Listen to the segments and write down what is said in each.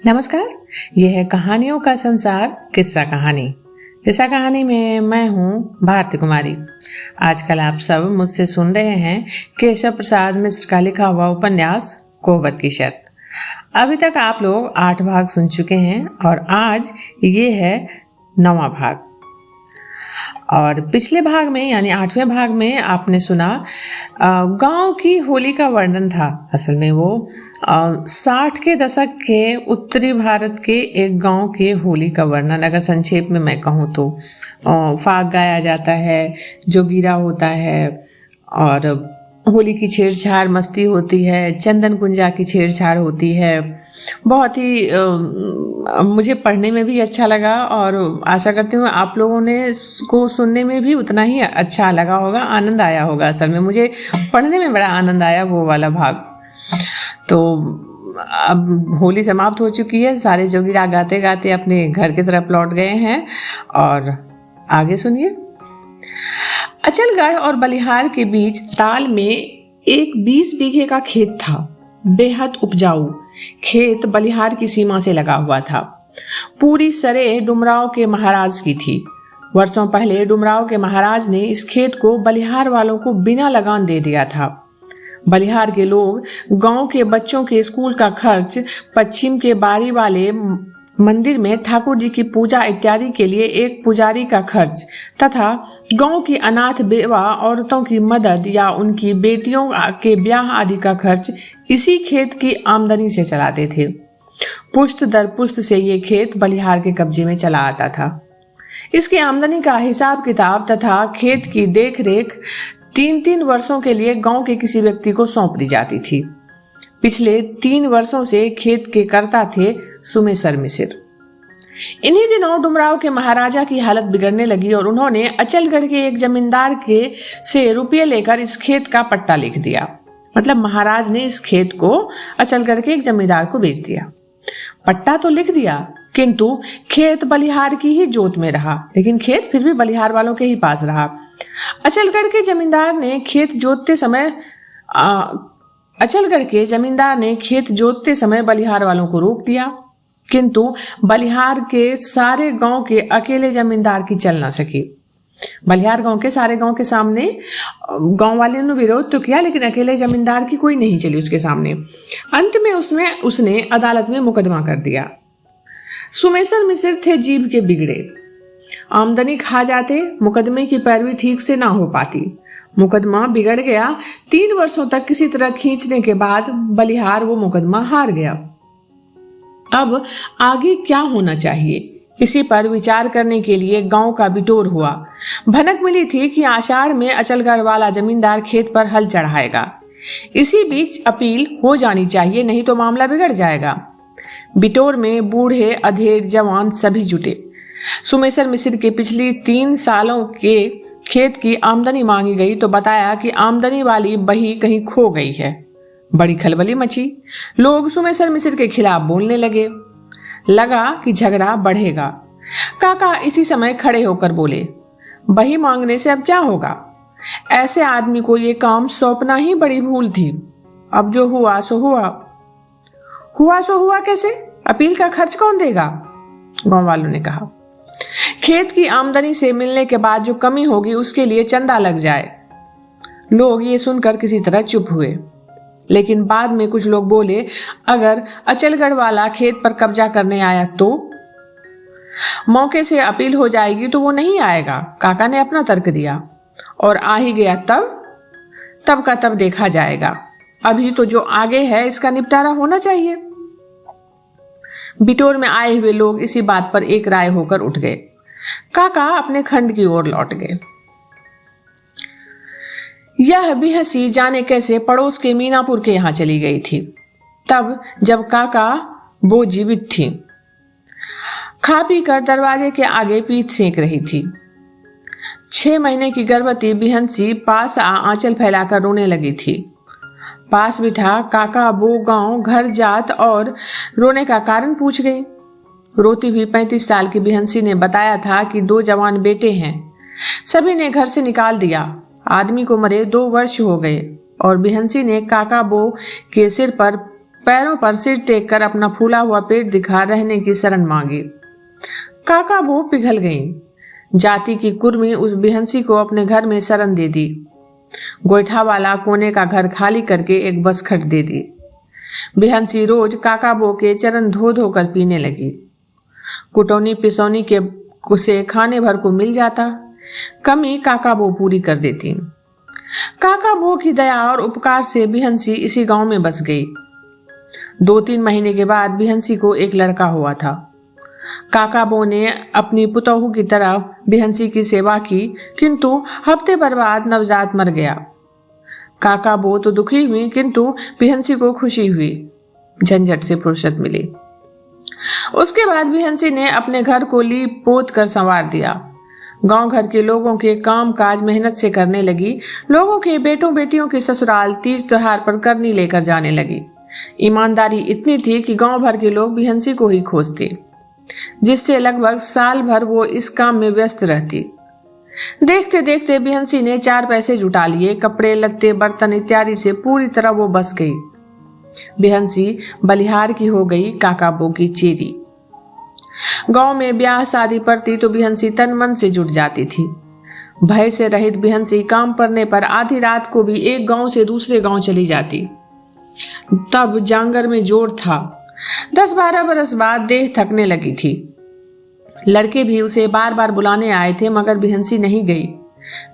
नमस्कार। यह है कहानियों का संसार किस्सा कहानी। किस्सा कहानी में मैं हूँ भारती कुमारी। आजकल आप सब मुझसे सुन रहे हैं केशव प्रसाद मिश्र का लिखा हुआ उपन्यास कोहबर की शर्त। अभी तक आप लोग 8 भाग सुन चुके हैं और आज ये है 9वां भाग। और पिछले भाग में यानी 8वें भाग में आपने सुना गांव की होली का वर्णन था। असल में वो 60 के दशक के उत्तरी भारत के एक गांव के होली का वर्णन, अगर संक्षेप में मैं कहूँ तो फाग गाया जाता है, जोगीरा होता है और होली की छेड़छाड़ मस्ती होती है, चंदन कुंजा की छेड़छाड़ होती है। बहुत ही मुझे पढ़ने में भी अच्छा लगा और आशा करती हूँ आप लोगों ने इसको सुनने में भी उतना ही अच्छा लगा होगा, आनंद आया होगा। असल में मुझे पढ़ने में बड़ा आनंद आया वो वाला भाग। तो अब होली समाप्त हो चुकी है, सारे जोगीरा गाते गाते अपने घर की तरफ लौट गए हैं और आगे सुनिए। अचलगढ़ और बलिहार के बीच ताल में एक 20 बीघे का खेत था। बेहद उपजाऊ खेत बलिहार की सीमा से लगा हुआ था। पूरी सरे डुमराव के महाराज की थी। वर्षों पहले डुमराव के महाराज ने इस खेत को बलिहार वालों को बिना लगान दे दिया था। बलिहार के लोग गांव के बच्चों के स्कूल का खर्च, पश्चिम के बारी वाले मंदिर में ठाकुर जी की पूजा इत्यादि के लिए एक पुजारी का खर्च तथा गांव की अनाथ बेवा औरतों की मदद या उनकी बेटियों के ब्याह आदि का खर्च इसी खेत की आमदनी से चलाते थे। पुश्त दर पुश्त से ये खेत बलिहार के कब्जे में चला आता था। इसकी आमदनी का हिसाब किताब तथा खेत की देखरेख 3-3 वर्षों के लिए गांव के किसी व्यक्ति को सौंप दी जाती थी। पिछले 3 वर्षों से खेत के कर्ता थे सुमेसर मिसिर। इन्हीं दिनों डुमराव के महाराजा की हालत बिगड़ने लगी और उन्होंने अचलगढ़ के एक जमींदार से रुपये लेकर इस खेत का पट्टा लिख दिया। मतलब महाराज ने इस खेत को अचलगढ़ के एक जमींदार को बेच दिया। पट्टा तो लिख दिया किंतु खेत बलिहार की ही जोत में रहा, लेकिन खेत फिर भी बलिहार वालों के ही पास रहा। अचलगढ़ के जमींदार ने खेत जोतते समय बलिहार वालों को रोक दिया, किंतु बलिहार के सारे गांव के अकेले जमींदार की चल ना सकी। बलिहार गांव के सारे गांव के सामने गांव वाले ने विरोध तो किया, लेकिन अकेले जमींदार की कोई नहीं चली उसके सामने। अंत में उसने अदालत में मुकदमा कर दिया। सुमेसर मिसिर थे जीभ के बिगड़े। आमदनी खा जाते, मुकदमे की पैरवी ठीक से ना हो पाती। मुकदमा बिगड़ गया। 3 वर्षों तक किसी तरह खींचने के बाद बलिहार वो मुकदमा हार गया। अब आगे क्या होना चाहिए, इसी पर विचार करने के लिए गांव का बिटोर हुआ। भनक मिली थी कि आषाढ़ में अचलगढ़ वाला जमींदार खेत पर हल चढ़ाएगा। इसी बीच अपील हो जानी चाहिए, नहीं तो मामला बिगड़ जाएगा। बिटोर में बूढ़े अधेड़ जवान सभी जुटे। सुमेसर मिसिर के पिछली 3 सालों के खेत की आमदनी मांगी गई तो बताया कि आमदनी वाली बही कहीं खो गई है। बड़ी खलबली मची। लोग सुमेसर मिसिर के खिलाफ बोलने लगा कि झगड़ा बढ़ेगा। काका इसी समय खड़े होकर बोले, बही मांगने से अब क्या होगा? ऐसे आदमी को ये काम सौंपना ही बड़ी भूल थी। अब जो हुआ सो हुआ। हुआ सो हुआ कैसे? अपील का खर्च कौन देगा? गांव वालों ने कहा। खेत की आमदनी से मिलने के बाद जो कमी होगी उसके लिए चंदा लग जाए। लोग ये सुनकर किसी तरह चुप हुए, लेकिन बाद में कुछ लोग बोले, अगर अचलगढ़ वाला खेत पर कब्जा करने आया तो मौके से अपील हो जाएगी तो वो नहीं आएगा। काका ने अपना तर्क दिया। और आ ही गया तब का तब देखा जाएगा। अभी तो जो आगे है इसका निपटारा होना चाहिए। बिटोर में आए हुए लोग इसी बात पर एक राय होकर उठ गए। काका अपने खंड की ओर लौट गए। यह भी हंसी जाने कैसे पड़ोस के मीनापुर के यहां चली गई थी, तब जब काका वो जीवित थी। खा पी कर दरवाजे के आगे पीठ सेंक रही थी। 6 महीने की गर्भवती बिहंसी पास आंचल फैलाकर रोने लगी थी। पास बिठा काका वो गांव घर जात और रोने का कारण पूछ गई। रोती हुई 35 साल की बिहंसी ने बताया था कि 2 जवान बेटे हैं, सभी ने घर से निकाल दिया। आदमी को मरे 2 वर्ष हो गए और बिहंसी ने काका बो के सिर पर पैरों पर सिर टेक कर अपना फूला हुआ पेट दिखा रहने की शरण मांगी। काका वो पिघल गईं। जाति की कुर्मी उस बिहंसी को अपने घर में शरण दे दी। गोईठा वाला कोने का घर खाली करके एक बसखट दे दी। बिहंसी रोज काका बो के चरण धो धो कर पीने लगी। कुटौनी पिसौनी के से खाने भर को मिल जाता, कमी काका बो पूरी कर देती। काका बो की दया और उपकार से बिहंसी इसी गांव में बस गई। 2-3 महीने के बाद बिहंसी को एक लड़का हुआ था। काका बो ने अपनी पुतोहू की तरह बिहंसी की सेवा की, किंतु हफ्ते भर बाद नवजात मर गया। काका बो तो दुखी हुई, किंतु बिहंसी को खुशी हुई। झंझट से फुर्सत मिली। उसके बाद बिहंसी ने अपने घर को लीप पोत कर संवार दिया। गांव घर के लोगों के काम काज मेहनत से करने लगी। लोगों के बेटों बेटियों के ससुराल तीज त्योहार पर करनी लेकर जाने लगी। ईमानदारी इतनी थी कि गांव भर के लोग बिहंसी को ही खोजते, जिससे लगभग साल भर वो इस काम में व्यस्त रहती। देखते देखते बिहंसी ने 4 पैसे जुटा लिए। कपड़े लत्ते बर्तन इत्यादि से पूरी तरह वो बस गई। बिहंसी बलिहार की हो गई, काका बो की चेरी। गांव में ब्याह शादी पड़ती तो बिहंसी तन मन से जुट जाती थी। भय से रहित बिहंसी काम पड़ने पर आधी रात को भी एक गांव से दूसरे गांव चली जाती। तब जांगर में जोर था। 10-12 बरस बाद देह थकने लगी थी। लड़के भी उसे बार बार बुलाने आए थे, मगर बिहंसी नहीं गई।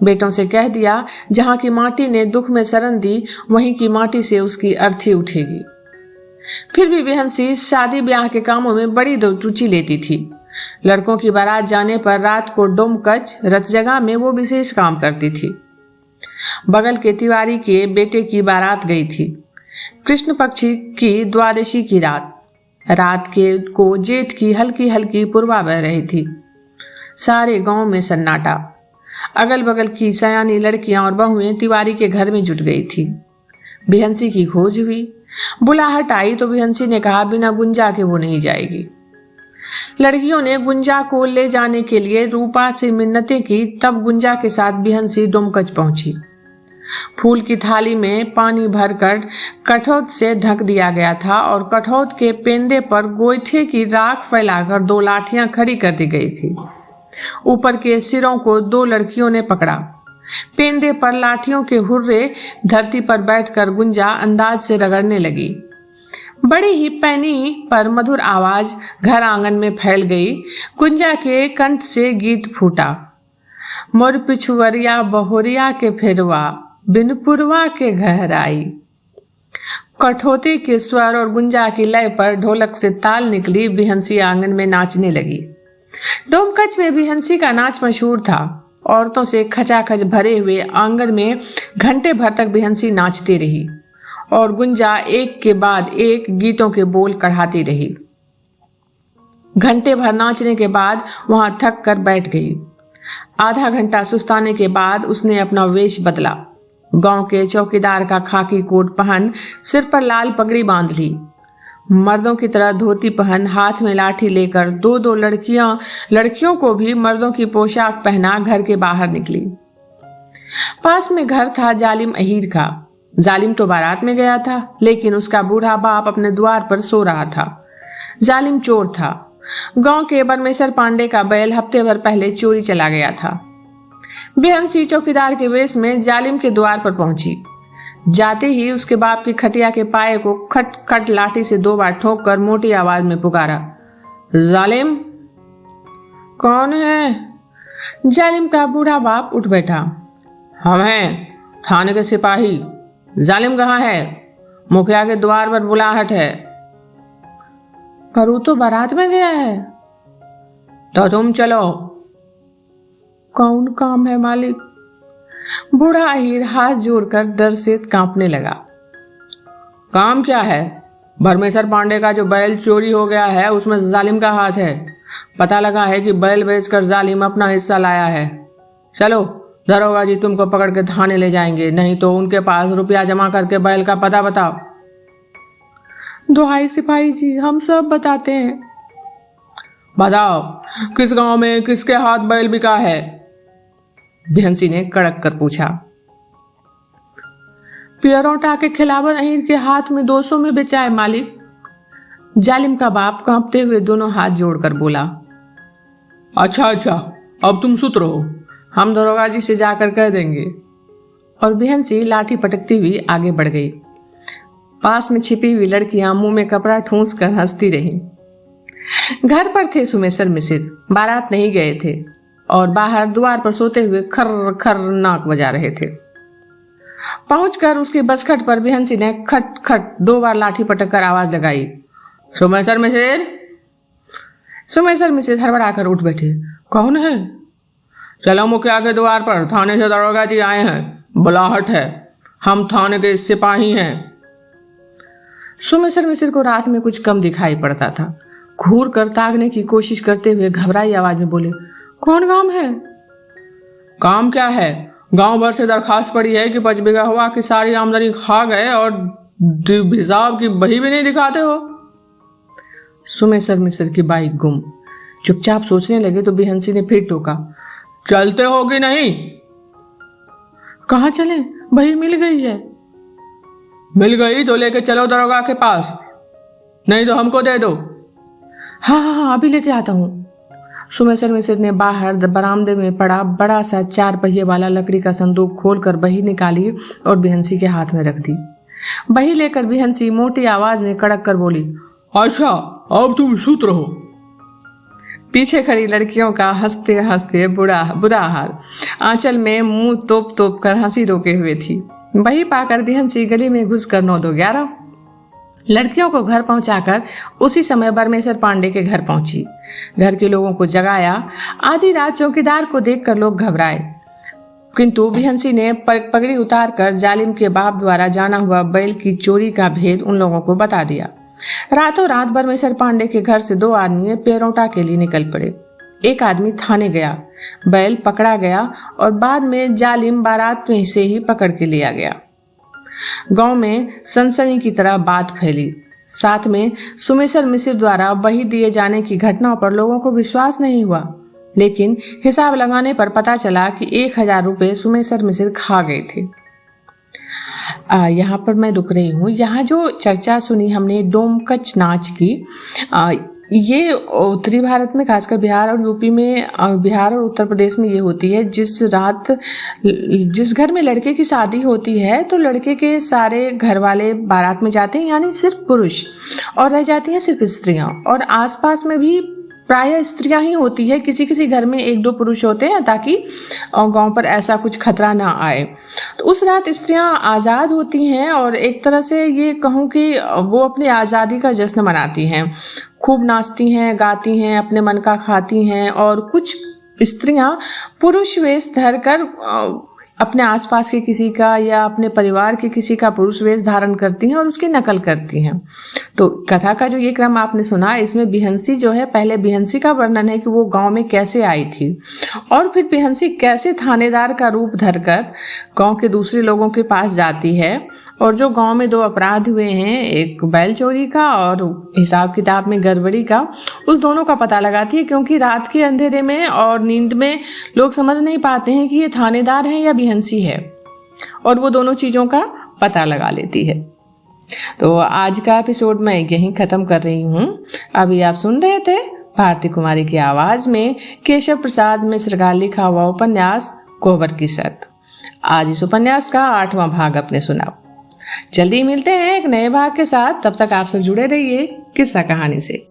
बेटों से कह दिया, जहां की माटी ने दुख में शरण दी, वहीं की माटी से उसकी अर्थी उठेगी। फिर भी बिहंसी शादी ब्याह के कामों में बड़ी रुचि लेती थी। लड़कों की बारात जाने पर रात को डोमकच रत जगह में वो विशेष काम करती थी। बगल के तिवारी के बेटे की बारात गई थी। कृष्ण पक्षी की द्वादशी की रात के को जेठ की हल्की हल्की पूर्वा बह रही थी। सारे गांव में सन्नाटा। अगल बगल की सयानी लड़कियां और बहुएं तिवारी के घर में जुट गई थी। बिहंसी की खोज हुई। बुलाहट आई तो बिहंसी ने कहा, बिना गुंजा के वो नहीं जाएगी। लड़कियों ने गुंजा को ले जाने के लिए रूपा से मिन्नतें की। तब गुंजा के साथ बिहंसी डोमकच पहुंची। फूल की थाली में पानी भरकर कठौत से ढक दिया गया था और कठौत के पेंदे पर गोईठे की राख फैलाकर 2 लाठियां खड़ी कर दी गई थी। ऊपर के सिरों को 2 लड़कियों ने पकड़ा। पेंदे पर लाठियों के हुर्रे धरती पर बैठकर गुंजा अंदाज से रगड़ने लगी। बड़ी ही पैनी पर मधुर आवाज घर आंगन में फैल गई। गुंजा के कंठ से गीत फूटा, मोर पिछुवरिया बहोरिया के फेरवा, बिन पुरवा के गहराई। कठौती के स्वर और गुंजा की लय पर ढोलक से ताल निकली। बिहंसी आंगन में नाचने लगी। डोमकच में बिहंसी का नाच मशहूर था। औरतों से खचाखच भरे हुए आंगन में घंटे भर तक बिहंसी नाचती रही और गुंजा एक के बाद एक गीतों के बोल कढ़ाती रही। घंटे भर नाचने के बाद वहां थक कर बैठ गई। आधा घंटा सुस्ताने के बाद उसने अपना वेश बदला। गांव के चौकीदार का खाकी कोट पहन, सिर पर लाल पगड़ी बांध ली। मर्दों की तरह धोती पहन, हाथ में लाठी लेकर 2-2 लड़कियों को भी मर्दों की पोशाक पहना घर के बाहर निकली। पास में घर था जालिम अहीर का। जालिम तो बारात में गया था, लेकिन उसका बूढ़ा बाप अपने द्वार पर सो रहा था। जालिम चोर था। गांव के परमेश्वर पांडे का बैल हफ्ते भर पहले चोरी चला गया था। बिहंसी चौकीदार के वेश में जालिम के द्वार पर पहुंची। जाते ही उसके बाप की खटिया के पाए को खट खट लाठी से 2 बार ठोक कर मोटी आवाज में पुकारा, जालिम। कौन है? जालिम का बूढ़ा बाप उठ बैठा। हम हैं थाने के सिपाही। जालिम कहाँ है? मुखिया के द्वार पर बुलाहट है। पर वो तो बारात में गया है। तो तुम चलो। कौन काम है मालिक? बूढ़ा अहीर हाथ जोड़कर डर से कांपने लगा। काम क्या है? परमेश्वर पांडे का जो बैल चोरी हो गया है, उसमें जालिम का हाथ है। पता लगा है कि बैल बेचकर जालिम अपना हिस्सा लाया है। चलो, दरोगा जी तुमको पकड़ के थाने ले जाएंगे, नहीं तो उनके पास रुपया जमा करके बैल का पता बताओ। दुहाई सिपाही जी, हम सब बताते हैं। बताओ, किस गांव में किसके हाथ बैल बिका है? बिहंसी ने कड़क कर पूछा। पियरोटा के खिलावन अहीर के हाथ में 200 में बेचाए मालिक। जालिम का बाप कांपते हुए दोनों हाथ जोड़कर बोला। अच्छा, अब तुम सुत रहो, हम दरोगा जी से जाकर कह देंगे। और बिहंसी लाठी पटकती हुई आगे बढ़ गई। पास में छिपी हुई लड़कियां मुंह में कपड़ा ठूंस कर हंसती रहीं। घर पर थे सुमेसर मिसिर, बारात नहीं गए थे और बाहर द्वार पर सोते हुए खर खर नाक बजा रहे थे। पहुंचकर उसकी बसखट पर बिहंसी ने खट खट 2 बार लाठी पटक कर आवाज लगाई। सुमेसर मिसिर। सुमेसर मिसिर हड़बड़ाकर उठ बैठे। कौन है? चलो मुखिया के द्वार पर, थाने से दरोगा जी आए हैं, बुलाहट है, हम थाने के सिपाही हैं। सुमेसर मिसिर को रात में कुछ कम दिखाई पड़ता था। घूर कर ताकने की कोशिश करते हुए घबराई आवाज में बोले, कौन काम है? काम क्या है? गांव भर से दरखास्त पड़ी है कि 5 बीघा हुआ की सारी आमदनी खा गए और हिसाब की बही भी नहीं दिखाते हो। सुमेसर मिसिर की बाई गुम। चुपचाप सोचने लगे तो बिहंसी ने फिर टोका। चलते हो कि नहीं? कहाँ चले? बही मिल गई है। मिल गई तो लेके चलो दरोगा के पास, नहीं तो हमको दे दो। हाँ, अभी लेके आता हूँ। सुमेसर मिसिर ने बाहर बरामदे में पड़ा बड़ा सा 4 पहिए वाला लकड़ी का संदूक खोलकर बही निकाली और बिहंसी के हाथ में रख दी। बही लेकर बिहंसी मोटी आवाज में कड़क कर बोली, अच्छा, अब तुम सुत रहो। पीछे खड़ी लड़कियों का हंसते हंसते बुरा हाल। आंचल में मुंह तोप तोप कर हंसी रोके हुए थी। बही पाकर बिहंसी गली में घुसकर 9-2-11 लड़कियों को घर पहुंचाकर उसी समय बरमेश्वर पांडे के घर पहुंची। घर के लोगों को जगाया। आधी रात चौकीदार को देखकर लोग घबराए, किंतु बिहंसी ने पगड़ी उतारकर जालिम के बाप द्वारा जाना हुआ बैल की चोरी का भेद उन लोगों को बता दिया। रातों रात बरमेश्वर पांडे के घर से 2 आदमी पेरोटा के लिए निकल पड़े। एक आदमी थाने गया, बैल पकड़ा गया और बाद में जालिम बारात में से ही पकड़ के लिया गया। गांव में सनसनी की तरह बात फैली। साथ में सुमेसर मिसिर द्वारा बही दिए जाने की घटनाओं पर लोगों को विश्वास नहीं हुआ, लेकिन हिसाब लगाने पर पता चला कि 1000 रुपए सुमेसर मिसिर खा गए थे। यहाँ पर मैं रुक रही हूँ। यहाँ जो चर्चा सुनी हमने डोमकच नाच की, ये उत्तरी भारत में खासकर बिहार और यूपी में, बिहार और उत्तर प्रदेश में ये होती है। जिस घर में लड़के की शादी होती है तो लड़के के सारे घर वाले बारात में जाते हैं, यानी सिर्फ पुरुष, और रह जाती हैं सिर्फ स्त्रियां। और आसपास में भी प्रायः स्त्रियां ही होती है, किसी किसी घर में 1-2 पुरुष होते हैं ताकि गांव पर ऐसा कुछ खतरा ना आए। तो उस रात स्त्रियां आज़ाद होती हैं और एक तरह से ये कहूँ कि वो अपनी आज़ादी का जश्न मनाती हैं। खूब नाचती हैं, गाती हैं, अपने मन का खाती हैं। और कुछ स्त्रियां पुरुष वेश धरकर अपने आसपास के किसी का या अपने परिवार के किसी का पुरुष वेश धारण करती हैं और उसकी नकल करती हैं। तो कथा का जो ये क्रम आपने सुना, इसमें बिहंसी जो है, पहले बिहंसी का वर्णन है कि वो गांव में कैसे आई थी और फिर बिहंसी कैसे थानेदार का रूप धरकर गांव के दूसरे लोगों के पास जाती है और जो गांव में 2 अपराध हुए हैं, एक बैल चोरी का और हिसाब किताब में गड़बड़ी का, उस दोनों का पता लगाती है। क्योंकि रात के अंधेरे में और नींद में लोग समझ नहीं पाते हैं कि ये थानेदार है या बिहंसी है, और वो दोनों चीजों का पता लगा लेती है। तो आज का एपिसोड मैं यहीं खत्म कर रही हूँ। अभी आप सुन रहे थे भारती कुमारी की आवाज में केशव प्रसाद मिश्र का लिखा हुआ उपन्यास कोहबर की शर्त। आज इस उपन्यास का 8वां भाग अपने सुना। जल्दी मिलते हैं एक नए भाग के साथ। तब तक आप सब जुड़े रहिए किस्सा कहानी से।